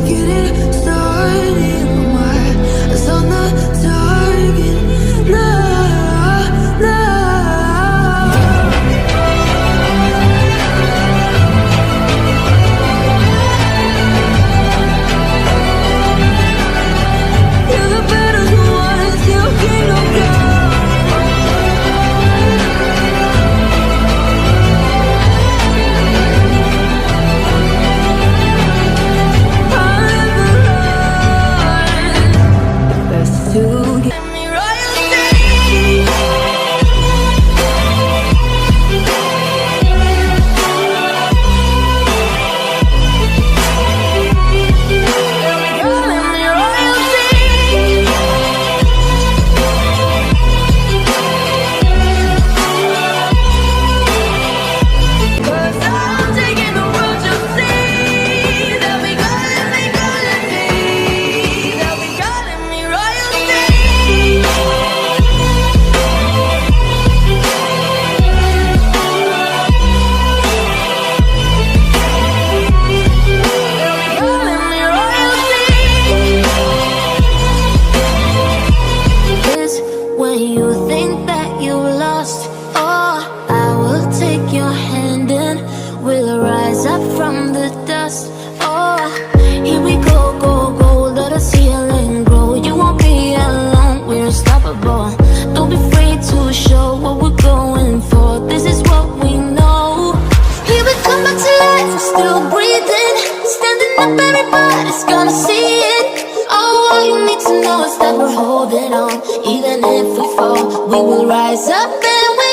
get it started. My eyes on the target. Nah, nah. You're the better ones, you can't go down. To give me royalty. Calling me royalty. 'Cause I'm taking the world to see. They'll be calling me, they'll be calling me royalty. Calling me royalty. Is when you think that you lost, oh, I will take your hand and we'll rise up from the dust. Oh, here we go, go, go, let us heal and grow. You won't be alone, we're unstoppable. Don't be afraid to show what we're going for. This is what we know. Here we come back to life, we're still breathing. Standing up, everybody's gonna see it. Oh, all you need to know is that we're holding on. Even if we fall, we will rise up and we